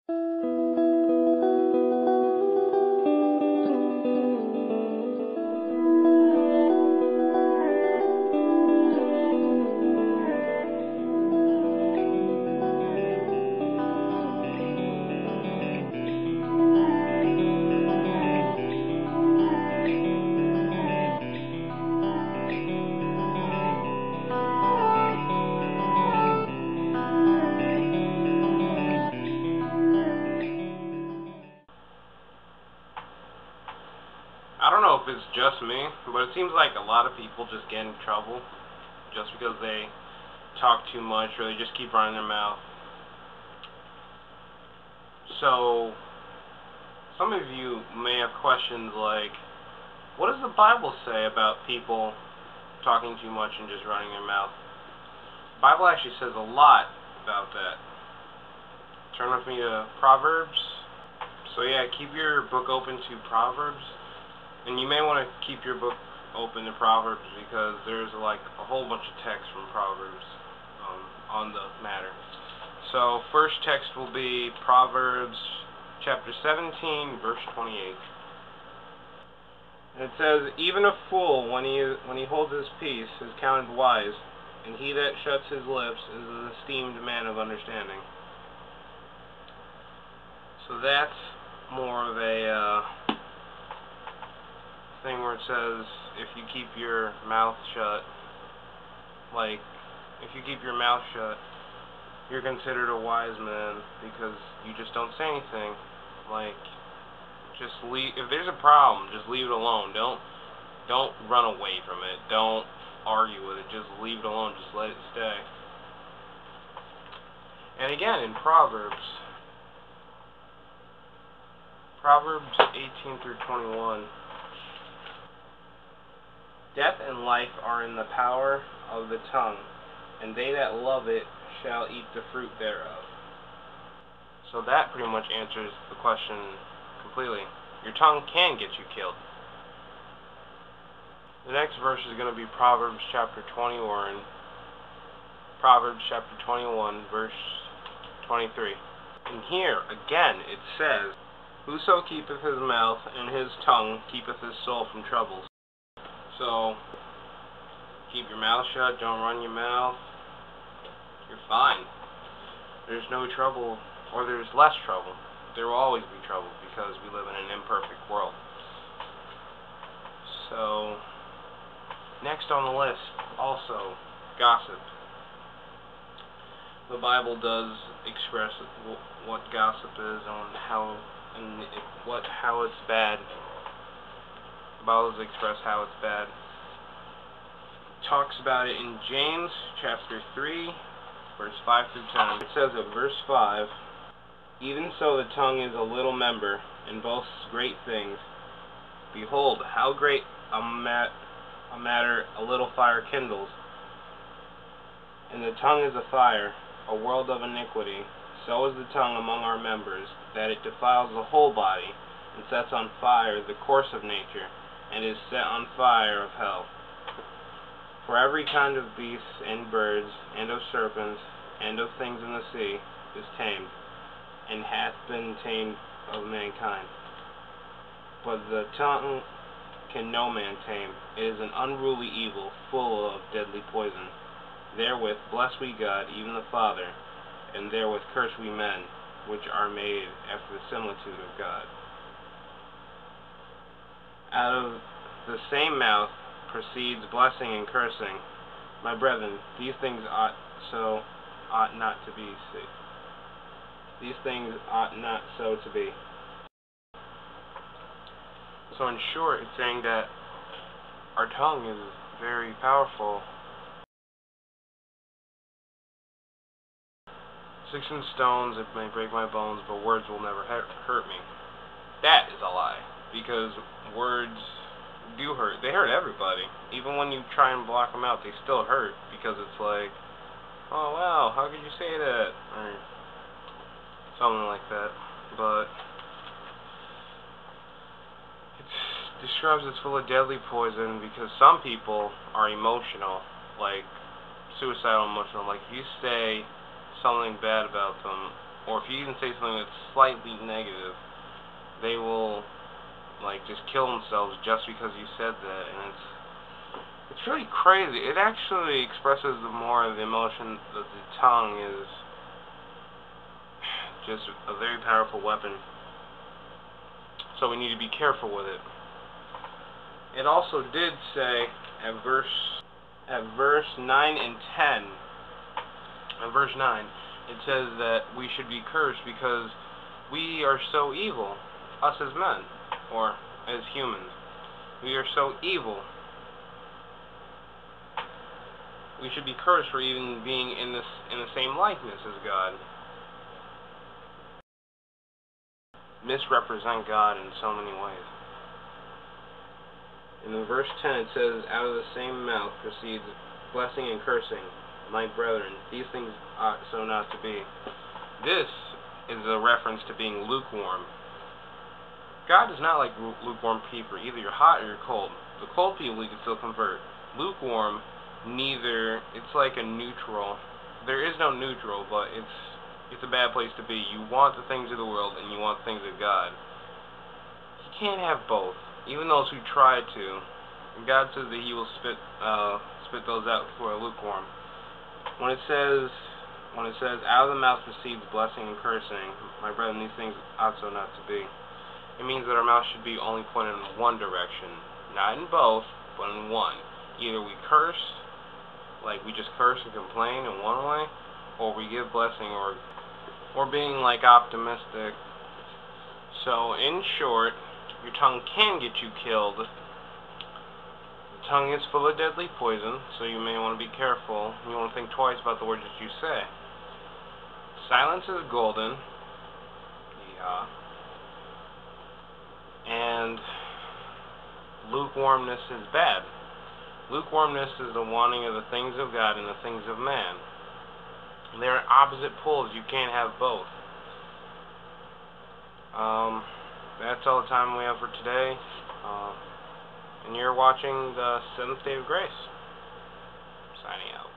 I don't know if it's just me, but it seems like a lot of people just get in trouble just because they talk too much or they just keep running their mouth. So, some of you may have questions like, what does the Bible say about people talking too much and just running their mouth? The Bible actually says a lot about that. Turn with me to Proverbs. So yeah, keep your book open to Proverbs. And you may want to keep your book open to Proverbs because there's like a whole bunch of text from Proverbs on the matter. So first text will be Proverbs chapter 17, verse 28. And it says, "Even a fool, when he holds his peace, is counted wise, and he that shuts his lips is an esteemed man of understanding." So that's more of a thing where it says, if you keep your mouth shut, like, if you keep your mouth shut, you're considered a wise man because you just don't say anything. Like, just leave. If there's a problem, just leave it alone. Don't run away from it. Don't argue with it. Just leave it alone. Just let it stay. And again, in Proverbs 18 through 21. "Death and life are in the power of the tongue, and they that love it shall eat the fruit thereof." So that pretty much answers the question completely. Your tongue can get you killed. The next verse is going to be Proverbs chapter 21. Proverbs chapter 21, verse 23. And here, again, it says, "Whoso keepeth his mouth and his tongue keepeth his soul from troubles." So, keep your mouth shut, don't run your mouth, you're fine. There's no trouble, or there's less trouble. There will always be trouble because we live in an imperfect world. So, next on the list, also, gossip. The Bible does express what gossip is and how it's bad. The Bible does express how it's bad. It talks about it in James chapter 3, verse 5 through 10. It says at verse 5, "Even so the tongue is a little member, and boasts great things. Behold, how great a matter a little fire kindles. And the tongue is a fire, a world of iniquity. So is the tongue among our members, that it defiles the whole body, and sets on fire the course of nature, and is set on fire of hell. For every kind of beasts and birds, and of serpents, and of things in the sea, is tamed, and hath been tamed of mankind. But the tongue can no man tame. It is an unruly evil, full of deadly poison. Therewith bless we God, even the Father, and therewith curse we men, which are made after the similitude of God. Out of the same mouth proceeds blessing and cursing. My brethren, these things ought not to be. These things ought not so to be." So in short, it's saying that our tongue is very powerful. "Sticks and stones, it may break my bones, but words will never hurt me." That is a lie, because words do hurt. They hurt everybody. Even when you try and block them out, they still hurt, because it's like, "Oh wow, how could you say that?" or something like that. But it describes it's full of deadly poison because some people are emotional, like suicidal emotional. Like if you say something bad about them, or if you even say something that's slightly negative, they will like just kill themselves just because you said that, and it's really crazy. It actually expresses more of the emotion that the tongue is just a very powerful weapon. So we need to be careful with it. It also did say at verse 9 and 10, in verse 9, it says that we should be cursed because we are so evil, us as men, or as humans. We are so evil. We should be cursed for even being in the same likeness as God. Misrepresent God in so many ways. In verse 10 it says, out of the same mouth proceeds blessing and cursing. My brethren, these things ought so not to be. This is a reference to being lukewarm. God is not like lukewarm people. Either you're hot or you're cold. The cold people you can still convert. Lukewarm, neither. It's like a neutral. There is no neutral, but it's a bad place to be. You want the things of the world and you want things of God. You can't have both. Even those who try to. God says that He will spit those out who are lukewarm. When it says out of the mouth proceeds blessing and cursing, my brethren, these things ought so not to be. It means that our mouth should be only pointed in one direction, not in both, but in one. Either we curse, like we just curse and complain in one way, or we give blessing, or being like optimistic. So in short, your tongue can get you killed. The tongue is full of deadly poison, so you may want to be careful. You want to think twice about the words that you say. Silence is golden. Yeah. And lukewarmness is bad. Lukewarmness is the wanting of the things of God and the things of man. They're opposite poles. You can't have both. That's all the time we have for today. And you're watching the Seventh Day of Grace. Signing out.